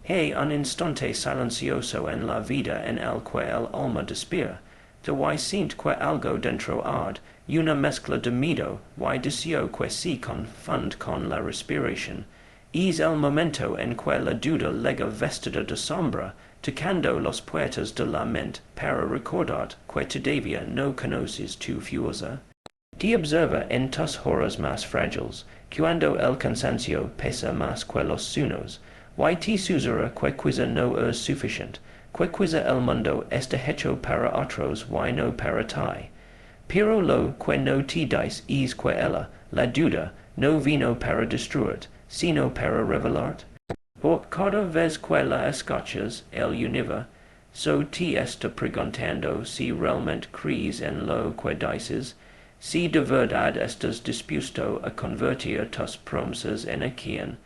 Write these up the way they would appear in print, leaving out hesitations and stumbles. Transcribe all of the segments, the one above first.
Hey un instante silencioso en la vida en el que el alma despierta, y siente que algo dentro ad, una mezcla de miedo, y deseo que se confunde con la respiración. Es el momento en que la duda lega vestida de sombra, tocando las puertas de la mente para recordar que todavía no conoces tu fuerza. Te observa en tus horas más frágiles, cuando el cansancio pesa más que los sueños, y te susurra que quizá no es suficiente, que quizá el mundo está hecho para otros y no para ti. Pero lo que no te dice es que ella, la duda, no vino para destruirte, sino para revelarte. Por cada vez que la escuchas, el univa, so te está preguntando si realmente crees en lo que dices, si de verdad estás dispuesto a convertir tus promesas en acción.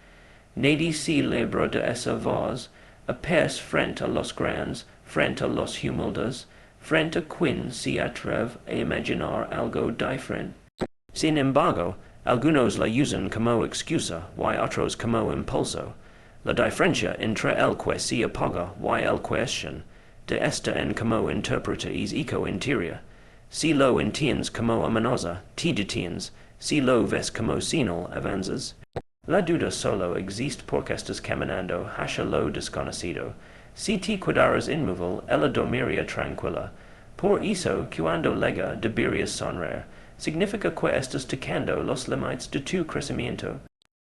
Nadie se libra de esa voz, a pers frente a los grandes, frente a los humildes, frente a quien se atreve a imaginar algo diferente. Sin embargo, algunos la usan como excusa y otros como impulso. La diferencia entre el que se apaga y el que enciende de esta en cómo interpreta es eco interior. Si lo entiendes como amenaza, te detienes. Si lo ves como señal, avanzas. La duda solo existe porque estás caminando hacia lo desconocido. Si te quedaras inmóvil, ella dormiría tranquila. Por eso, cuando lega deberías sonreír. Significa que estás tocando los límites de tu crecimiento.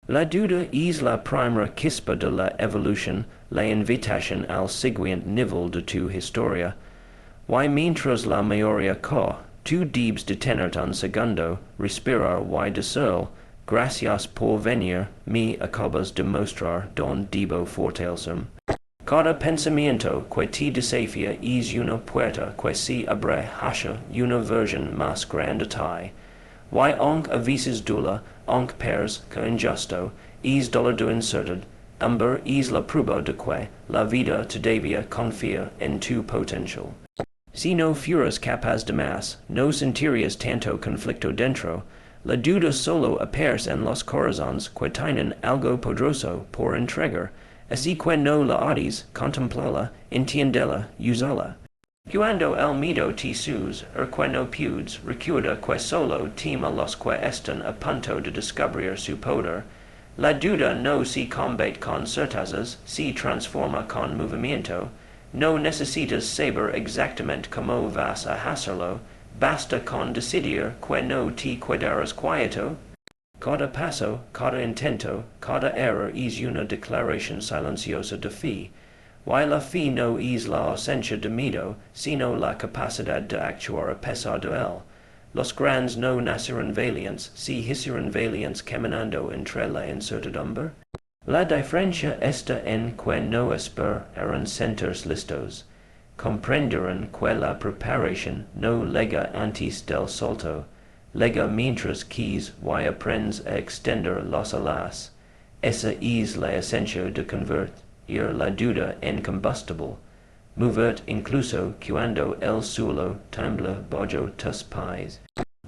La duda es la primera chispa de la evolución, la invitación al siguiente nivel de tu historia. Y mientras la mayoría que, tú debes detenerte un segundo, respirar y decir, gracias por venir, me acabas de mostrar don debo fortalecerme. Cada pensamiento que te desafía es una puerta que se abre hacia una versión más grande de ti. Y aunque a veces dula, aunque pers que injusto, es doloroso incertid, amber es la prueba de que la vida todavía confía en tu potencial. Si no fueras capaz de más, no sentirías tanto conflicto dentro. La duda solo aparece en los corazones que tienen algo poderoso por entregar, así que no la odies, contemplala, entiéndela, úsala. Cuando el miedo te sus, que no puedes, recuerda que solo tema los que están a punto de descubrir su poder. La duda no se combate con certezas, se transforma con movimiento. No necesitas saber exactamente cómo vas a hacerlo, basta con decidir que no te quedarás quieto. Cada paso, cada intento, cada error es una declaración silenciosa de fe. Y la fe no es la ausencia de miedo, sino la capacidad de actuar a pesar de él. Los grandes no nacieron valientes, se hicieron valientes caminando entre la incertidumbre. La diferencia está en que no esperan sentirse listos. Comprenderán que la preparación no llega antes del salto, llega mientras quis y aprendes a extender las alas. Esa es la esencia de convertir la duda en combustible. Moverte incluso cuando el suelo tiembla bajo tus pies.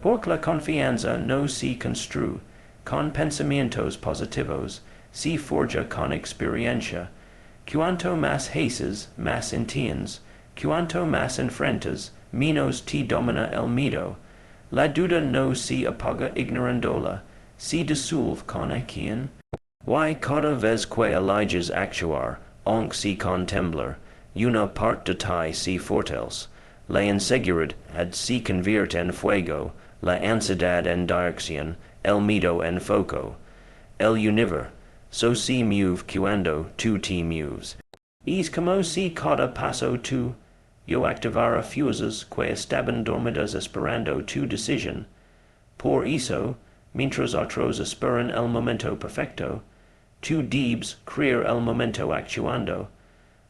Porque la confianza no se construye con pensamientos positivos, se forja con experiencia. Cuanto más haces, más entiendes. Cuanto más enfrentas, menos te domina el miedo. La duda no se apaga ignorándola, se disuelve con acción. Y cada vez que eliges actuar, aunque se con temblar, una parte de ti se fortalece. La inseguridad se convierte en fuego, la ansiedad en dirección, el miedo en foco. El universo so se mueve cuando tú te mueves. Es como si cada paso tú, yo activara fuerzas que estaban dormidas esperando tu decisión. Por eso, mientras otros esperan el momento perfecto, tú debes crear el momento actuando.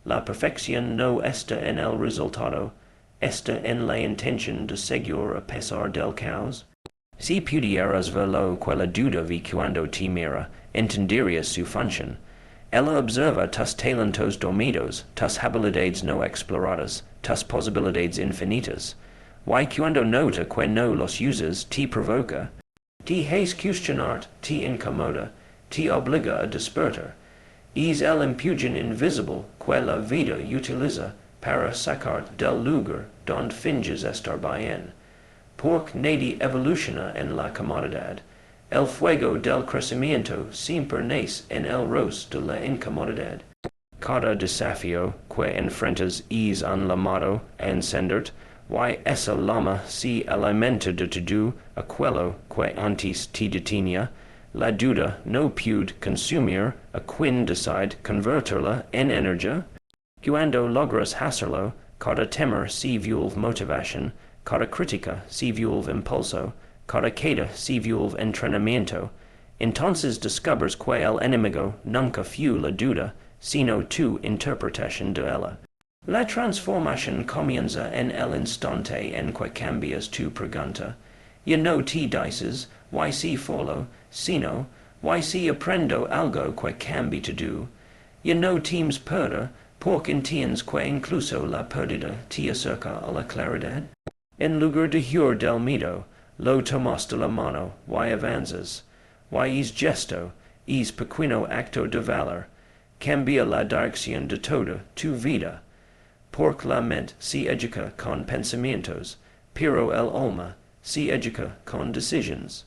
La perfección no está en el resultado, está en la intención de seguir a pesar del caos. Si pudieras ver lo que la duda ve cuando te mira, entenderías su función. Ella observa tus talentos dormidos, tus habilidades no exploradas, tus posibilidades infinitas. Y cuando nota que no los usas, te provoca. Te hace cuestionarte, te incomoda, te obliga a despertar. es el impugn invisible que la vida utiliza para sacar del lugar donde finges estar bien, porque nadie evoluciona en la comodidad. El fuego del crecimiento siempre nace en el roce de la incomodidad. Cada desafío que enfrentas es un llamado a encenderte, y esa llama se alimenta de todo aquello que antes te detenía. La duda no puede consumir a quien decide convertirla en energía. Cuando logras hacerlo, cada temor se vuelve motivación, cada crítica se vuelve impulso, cada queda se vuelve entrenamiento. Entonces descubres que el enemigo nunca fue la duda, sino tu interpretación de ella. La transformación comienza en el instante en que cambias tu pregunta. Ya no te dices, why si follow, sino, why si aprendo algo que cambie todo. Ya no temes perder, porque entiendes que incluso la pérdida te acerca a la claridad. En lugar de huir del miedo, lo tomas de la mano, y avanzas. Y es gesto, es pequeño acto de valor, cambia la dirección de toda tu vida. Porque la mente se educa con pensamientos, pero el alma se educa con decisiones.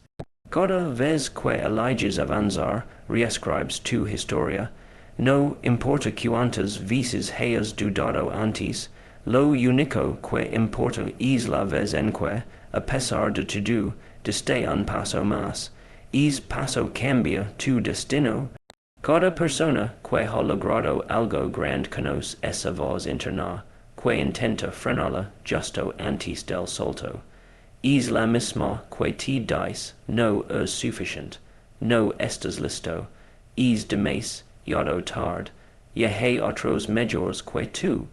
Cada vez que eliges avanzar, reescribes tu historia. No importa cuántas veces hayas dudado antes, lo único que importa es la vez en que, a pesar de todo, diste un paso más. Es paso cambia tu destino. Cada persona que ha logrado algo grande conoce esa voz interna, que intenta frenarla justo antes del salto. Es la misma que te dice, no es suficiente, no estás listo, es demasiado tarde, ya hay otros mejores que tú.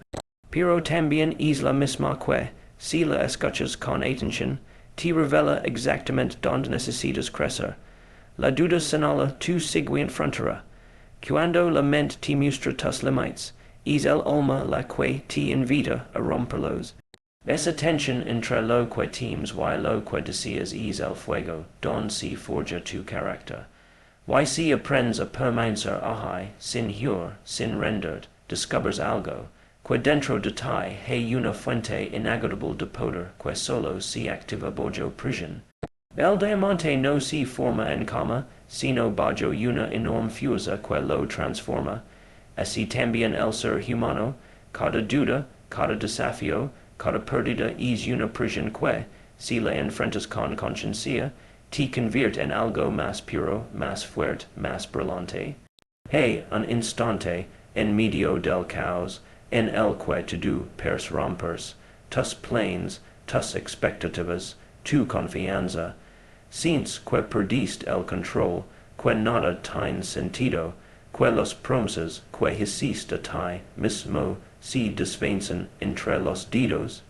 Pero también es la misma que, si la escuchas con atención, te revela exactamente donde necesitas crecer. La duda señala tu siguiente frontera. Cuando la mente te muestra tus límites, es el alma la que te invita a romperlos. Esa tensión entre lo que temes y lo que deseas es el fuego donde se forja tu carácter. Y si aprendes a permanecer ahí, sin huir, sin renderte, descubres algo, que dentro de ti hay una fuente inagotable de poder que solo se activa bajo presión. El diamante no se forma en cama, sino bajo una enorme fuerza que lo transforma. Así también el ser humano, cada duda, cada desafío, cada pérdida es una presión que, si la enfrentas con conciencia, te convierte en algo más puro, más fuerte, más brillante. Hay un instante, en medio del caos, en el que todo parece romperse, tus planes, tus expectativas, tu confianza. Sientes que perdiste el control, que nada tiene sentido, que las promesas que hiciste a ti mismo se desvanecen entre los dedos.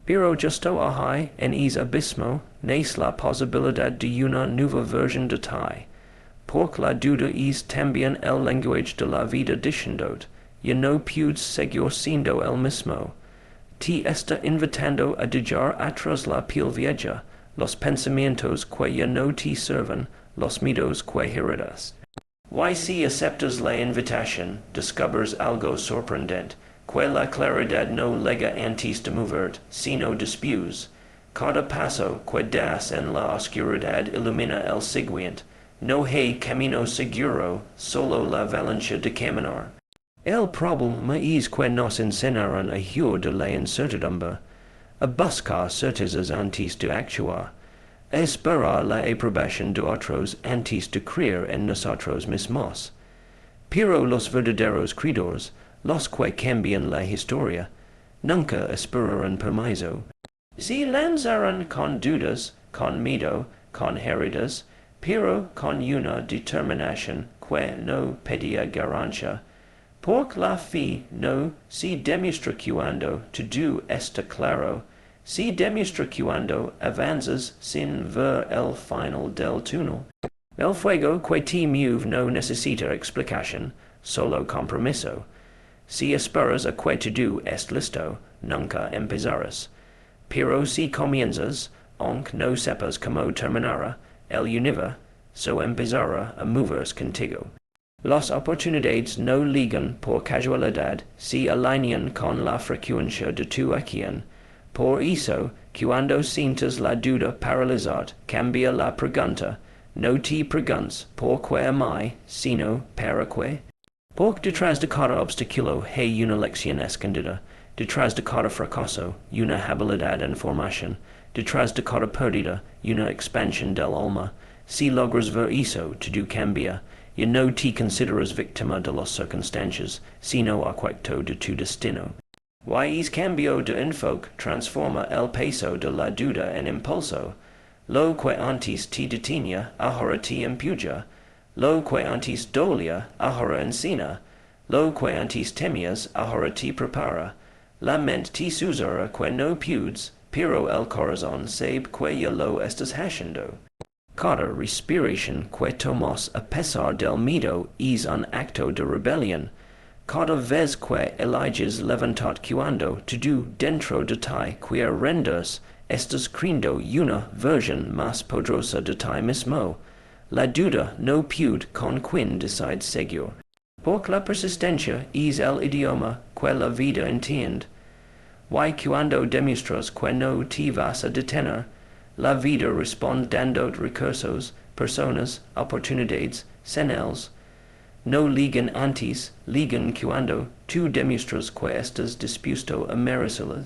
Pero justo ahí, en ese abismo, nace la posibilidad de una nueva versión de ti. Porque la duda es también el lenguaje de la vida diciéndote, ya no puedes seguir siendo el mismo. Te está invitando a dejar atrás la piel vieja, los pensamientos que ya no te sirven, los miedos que heredas. Y si aceptas la invitación, descubres algo sorprendente, que la claridad no llega antes de moverte, sino después. Cada paso que das en la oscuridad ilumina el siguiente. No hay camino seguro, solo la valencia de caminar. El problema es que nos enseñaron a huir de la incertidumbre, a buscar certezas antes de actuar, a esperar la aprobación de otros antes de creer en nosotros mismos. Pero los verdaderos creadores, los que cambian la historia, nunca esperaron permiso. Se lanzaron con dudas, con miedo, con heridas, pero con una determinación que no pedía garantía. Porque la fe no se demuestra cuando todo está claro, se demuestra cuando avanzas sin ver el final del túnel. El fuego que te mueve no necesita explicación, solo compromiso. Si esperas a que todo esté listo, nunca empezarás. Pero si comienzas, aunque no sepas cómo terminará, el universo empezará a moverse contigo. Las oportunidades no ligan por casualidad, se alinean con la frecuencia de tu acción. Por eso, cuando sientas la duda paralizar, cambia la pregunta. No te preguntes por qué mai, sino para qué. Porque detrás de cada obstáculo hay una lección escondida. Detrás de cada fracaso, una habilidad en formación. Detrás de cada pérdida, una expansión del alma. Si logras ver eso, todo cambia. Y no te consideras víctima de las circunstancias, sino arquitecto de tu destino. Es cambio de enfoque transforma el peso de la duda en impulso. Lo que antes te detenía, ahora te empuja. Lo que antes dolía, ahora encina. Lo que antes temías, ahora te prepara. La mente te susurra que no puedes, pero el corazón sabe que ya lo estás haciendo. Cada respiración que tomas a pesar del miedo es un acto de rebelión. Cada vez que eliges levantar cuando todo dentro de ti que rendes, estás creando una versión más poderosa de ti mismo. La duda no puede con quien decide seguir. Porque la persistencia es el idioma que la vida entiende. Cuando demuestras que no te vas a detener, la vida responde dando recursos, personas, oportunidades, señales. No ligan antes, ligan cuando tú demuestras que estás dispuesto a merecerlas.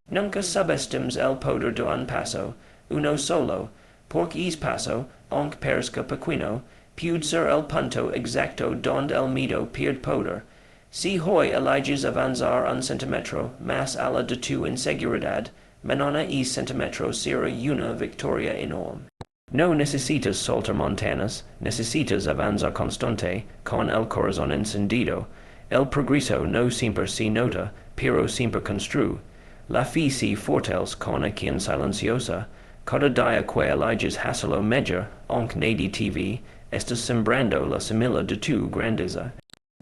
Nunca subestimes el poder de un paso, uno solo, porque es paso, aunque parezca pequeño, puede ser el punto exacto donde el miedo pierde poder. Si hoy eliges avanzar un centímetro más allá de tu inseguridad, mañana ese centímetro será una victoria enorme. No necesitas saltar montañas, necesitas avanzar constante, con el corazón encendido. El progreso no siempre se nota, pero siempre construye. La fe se fortalece con acción silenciosa. Cada día que eliges hacerlo mejor, aunque nadie te ve, estás sembrando la semilla de tu grandeza.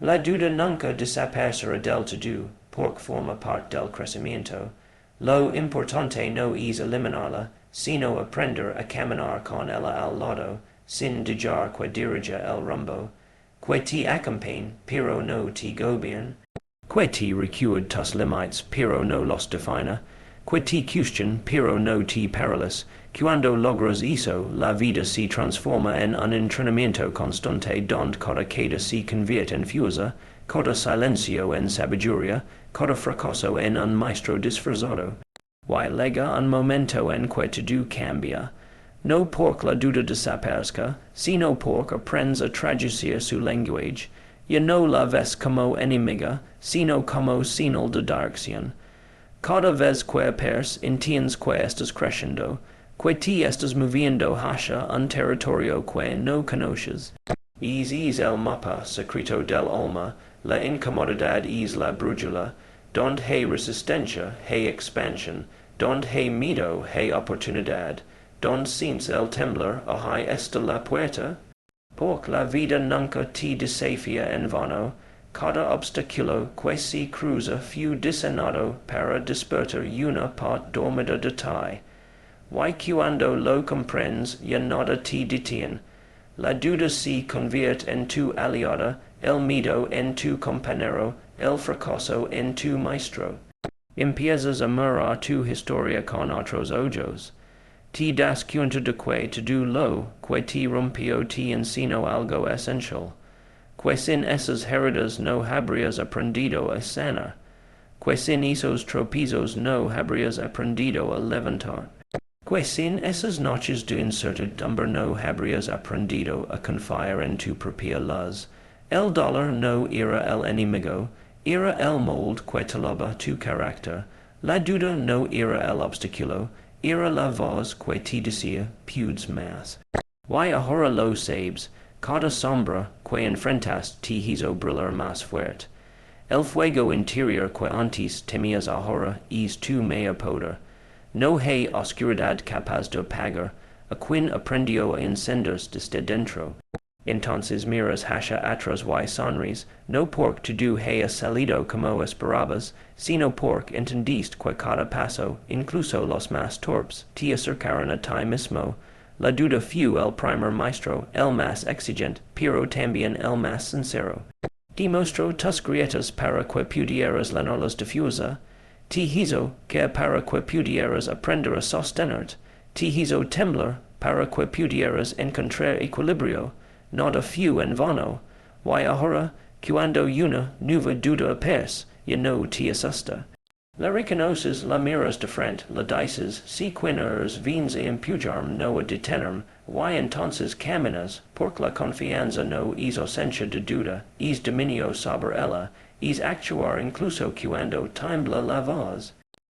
La duda nunca desaparecerá del todo, porque forma parte del crecimiento. Lo importante no es eliminarla, sino aprender a caminar con ella al lado, sin dejar que dirija el rumbo. Que te acompañe, pero no te gobierna. Que te recuerde tus límites, pero no los defina. Que te cuestione, pero no te paraliza. Cuando logras eso, la vida se transforma en un entrenamiento constante donde cada queda se convierte en fuerza, cada silencio en sabiduría, cada fracaso en un maestro disfrazado. Llega un momento en que todo cambia. No porque la duda desaparezca, sino porque aprendes a traducir su lenguaje. Ya no la ves como enemiga, sino como señal de dirección. Cada vez que appears, entiendes que estás creciendo, que te estás moviendo hacia un territorio que no conoces. Es el mapa secreto del alma, la incomodidad es la brújula, donde hay resistencia, hay expansión, donde hay miedo, hay oportunidad, donde sientes el temblor, ahí está la puerta. Porque la vida nunca te desafía en vano. Cada obstáculo que se cruza fue diseñado para despertar una parte dormida de ti. Cuando lo comprendes, ya nada te detiene. La duda se convierte en tu aliada, el miedo en tu compañero, el fracaso en tu maestro. Empiezas a mirar tu historia con otros ojos. Te das cuenta de que todo lo que te rompió te enseñó algo esencial. Que sin esas heridas no habrías aprendido a sanar. Que sin esos tropiezos no habrías aprendido a levantar. Que sin esas noches de incertidumbre no habrías aprendido a confiar en tu propia luz. El dolor no era el enemigo, era el molde que talaba tu carácter. La duda no era el obstáculo, era la voz que te decía, puedes más. Ahora lo sabes, cada sombra que enfrentas te hizo brillar más fuerte. El fuego interior que antes temías ahora es tu mayor poder. No hay oscuridad capaz de apagar, a quien aprendió a encenderse desde dentro. Entonces miras hacia atrás y sonríes, no porque todo haya salido como esperabas, sino porque entendiste que cada paso, incluso los más torpes, te acercaron a ti mismo. la duda fu el primer maestro, el más exigente, pero también el más sincero. Dimostro tus grietas para que pudieras llenarlas difusa, te hizo que para que pudieras aprender a sostenerte, te hizo temblar para que pudieras encontrar equilibrio, nada fu en vano, y ahora, cuando una nueva duda aparece, ya no te asusta. La reconoces, la miras de frente, la dices, si quineres vins a impujarme no a detenerme, y entonces caminas, porque la confianza no es ausencia de duda, es dominio sobre ella, es actuar incluso cuando tiembla la voz.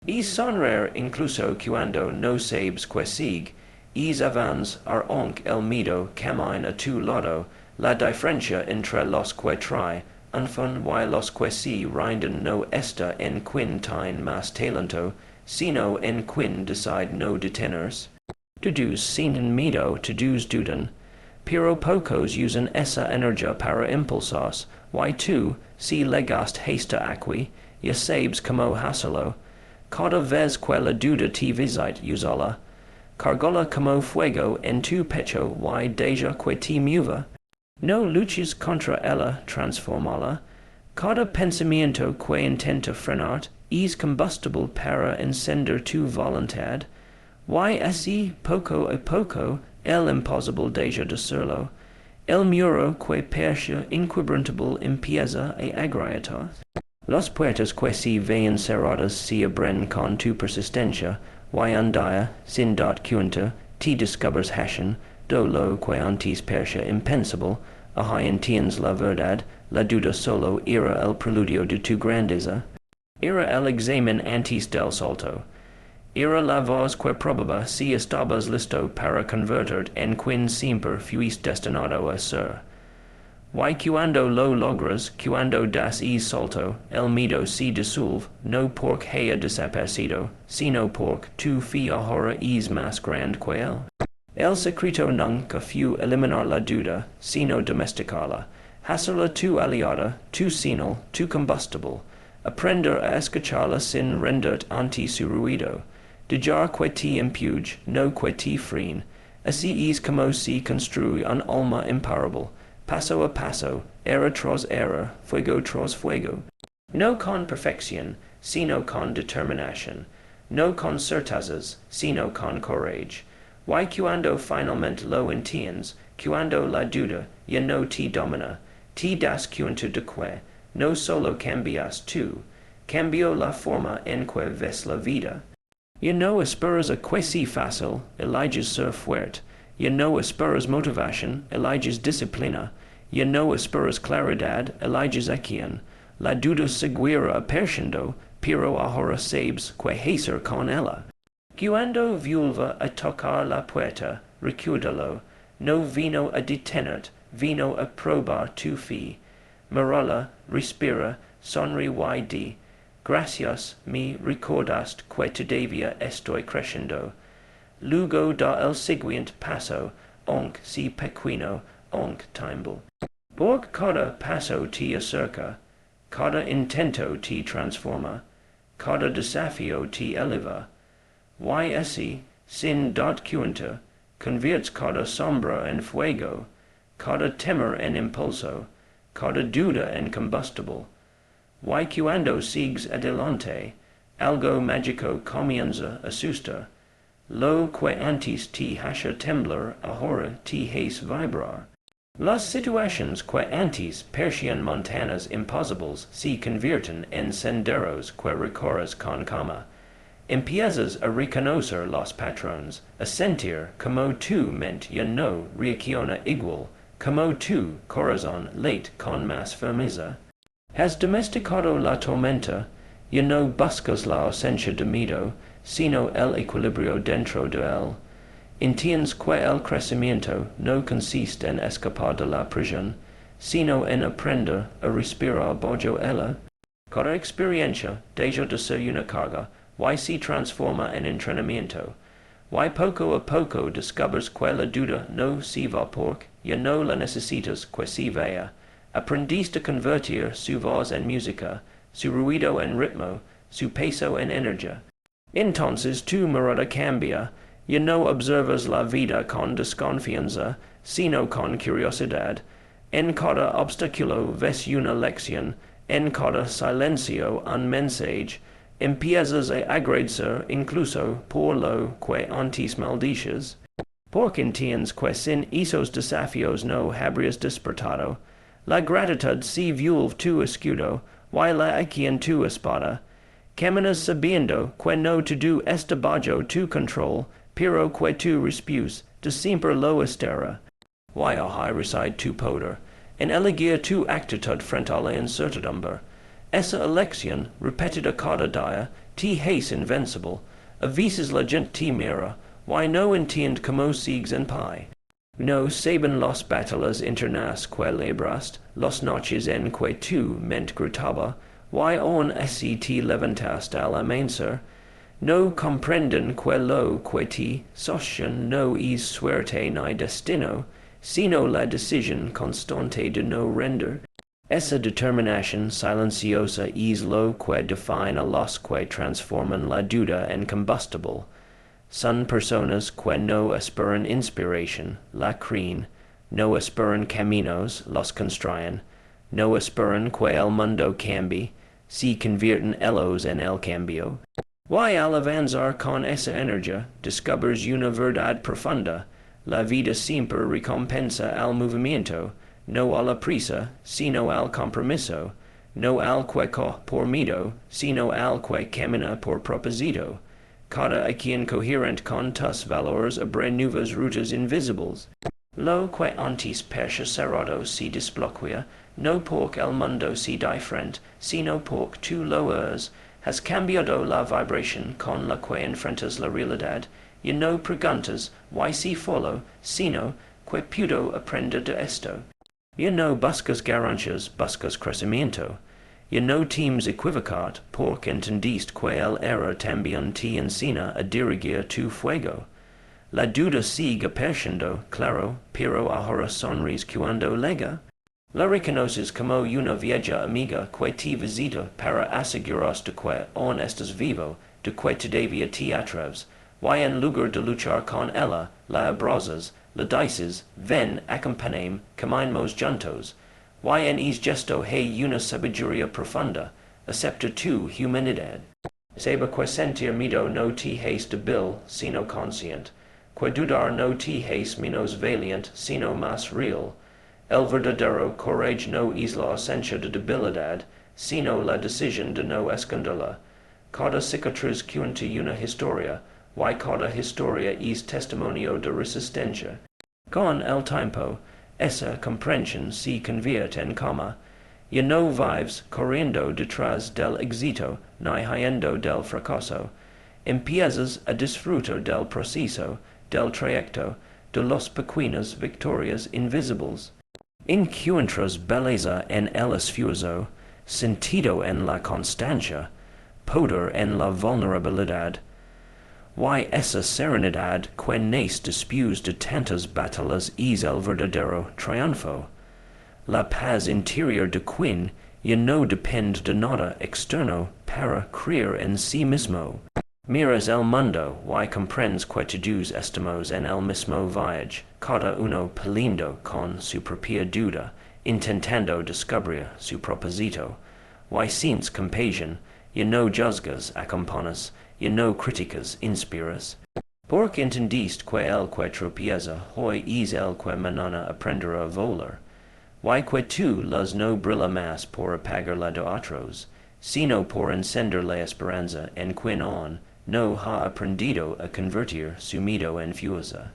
Es sonreír incluso cuando no sabes que sigue, es avance aunque el miedo camina a tu lado, la diferencia entre los que trae, Anfon y los que se rinden no está en quien tiene más talento, sino en quien decide no detenerse. Todos sin miedo, todos dudan, pero pocos usan esa energía para impulsos, y tú, si legaste hasta aquí, ya sabes cómo hacerlo. Cada vez que la duda te visite, úsala. Cargola como fuego en tu pecho y deja que te mueva. No luches contra ella, transformala. Cada pensamiento que intenta frenarte es combustible para encender tu voluntad. Y así, poco a poco, el imposible deja de serlo. El muro que parecía inquebrantable empieza a agrietar. Las puertas que se veían cerradas se abren con tu persistencia, y un día, sin darte cuenta, te descubres hacen, do lo que antes parecía impensable, ahí entiendes la verdad, la duda solo era el preludio de tu grandeza. Era el examen antes del salto. Era la voz que probaba si estabas listo para convertir en quien siempre fuiste destinado a ser. Y cuando lo logras, cuando das el salto, el miedo se disuelve, no porque haya desaparecido, sino porque tu fe ahora es más grande que él. El secreto nunca fue eliminar la duda, sino domesticarla, hacerla tu aliada, tu señal, tu combustible, aprender a escucharla sin renderte ante su ruido, dejar que te empuje, no que te frene. Así es como se construye un alma imparable, paso a paso, era tras era, fuego tras fuego. No con perfección, sino con determinación, no con certezas, sino con courage. Y cuando finalmente lo entiendes, cuando la duda ya no te domina, te das cuenta de que no solo cambias tú, cambió la forma en que ves la vida. Ya no esperas a que sea fácil, eliges ser fuerte. Ya no esperas motivación, eliges disciplina. Ya no esperas claridad, eliges acción. La duda seguirá apareciendo, pero ahora sabes que hacer con ella. Cuando vuelva a tocar la puerta, recuérdalo, no vino a detenerte, vino a probar tu fe. Mírala, respira, sonríe y di, gracias, me recordaste que todavía estoy creciendo. Luego da el siguiente paso, aunque sea pequeño, aunque tiemble. Porque cada paso te acerca, cada intento te transforma, cada desafío te eleva. Y así, sin darte cuenta, conviertes cada sombra en fuego, cada temor en impulso, cada duda en combustible. Y cuando sigues adelante, algo mágico comienza a suceder. Lo que antes te hacía temblar, ahora te hace vibrar. Las situaciones que antes parecían montañas imposibles se convierten en senderos que recorres con calma. Empiezas a reconocer los patrones, a sentir como tu mente ya no reacciona igual, como tu corazón late con más firmeza. Has domesticado la tormenta, ya no buscas la ausencia de miedo, sino el equilibrio dentro de él. Entiendes que el crecimiento no consiste en escapar de la prisión, sino en aprender a respirar bajo ella. Cada experiencia deja de ser una carga, y se transforma en entrenamiento. Y poco a poco descubres que la duda no se va porque ya no la necesitas que se vaya. Aprendiste a convertir su voz en música, su ruido en ritmo, su peso en energía. Entonces tu mirada cambia, y no observas la vida con desconfianza, sino con curiosidad. En cada obstáculo ves una lección, en cada silencio un mensaje. Empiezas a agradecer incluso por lo que antes maldices. Porque entiendes que sin esos desafios no habrías despertado. La gratitud se vuelve tu escudo, y la acción tu espada. Caminas sabiendo que no todo está bajo tu control, pero que tu respuesta de siempre lo estará. Y ahí reside tu poder, en elegir tu actitud frente a la incertidumbre. Esa elección, repetida cada día, te hace invencible. A veces la gente te mira, y no entiende cómo sigues en pie. No saben las batallas internas que libraste, las noches en que tu mente gritaba, y aún así te levantaste al amanecer. No comprenden que lo que te sostiene no es suerte ni destino, sino la decisión constante de no render. Esa determinación silenciosa es lo que define a los que transforman la duda en combustible. Son personas que no esperan inspiración, la creen, no esperan caminos, los construyen, no esperan que el mundo cambie, se convierten ellos en el cambio. Y al avanzar con esa energía, descubres una verdad profunda. La vida siempre recompensa al movimiento, no a la prisa, sino al compromiso, no al que corre por miedo, sino al que camina por propósito. Cada acción coherente con tus valores abre nuevas rutas invisibles. Lo que antes parecía cerrado se desbloquea, no porque el mundo se da frente, sino porque tú lo eres. Has cambiado la vibración con la que enfrentas la realidad, y no preguntas why si follow, sino que puedo aprender de esto. Y no buscas ganancias, buscas crecimiento. Y no temes equivocar, porque entendiste que el error también te enseña a dirigir tu fuego. La duda sigue apareciendo, claro, pero ahora sonríes cuando llega. La reconoces como una vieja amiga que te visita para asegurarse de que aún estás vivo, de que todavía te atreves, y en lugar de luchar con ella, la abrazas, le dices, ven, acompáñame, caminemos juntos. Y en es gesto hay una sabiduría profunda, acepta tu humanidad. Sabe que sentir miedo no te hace débil, sino consciente, que dudar no te hace menos valiente, sino más real. El verdadero coraje no es la ausencia de debilidad, sino la decisión de no esconderla. Cada cicatriz cuenta una historia, y cada historia es testimonio de resistencia. Con el tiempo, esa comprensión se convierte en calma, y no vives corriendo detrás del éxito ni huyendo del fracaso. Empiezas a disfrutar del proceso, del trayecto, de las pequeñas victorias invisibles. Encuentras belleza en el esfuerzo, sentido en la constancia, poder en la vulnerabilidad. Y esa serenidad que nace después de tantas batallas es el verdadero triunfo. La paz interior de quien ya no depende de nada externo para creer en sí mismo. Miras el mundo y comprendes que todos estamos en el mismo viaje, cada uno peleando con su propia duda, intentando descubrir su propósito. Y sientes compasión, ya no juzgas, acompañas, y no criticas, inspiras. Porque entendiste que el que tropieza hoy es el que mañana aprenderá a volar. Y que tu luz no brilla más por apagar la de otros, sino por encender la esperanza en quien aún no ha aprendido a convertir su miedo en fuerza.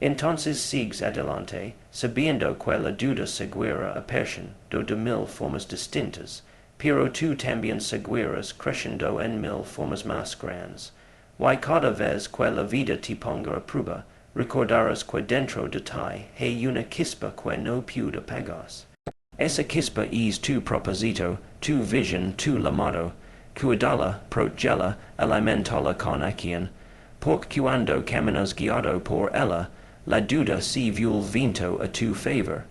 Entonces sigues adelante, sabiendo que la duda seguirá apareciendo de mil formas distintas, pero tú también seguirás creciendo en mil formas más grandes. Y cada vez que la vida te ponga a prueba, recordarás que dentro de ti hay una chispa que no puede apagarse. Esa chispa es tu propósito, tu visión, tu llamado. Cuidala, protégela, alimentala con acción, porque cuando caminas guiado por ella, la duda se vuelve viento a tu favor.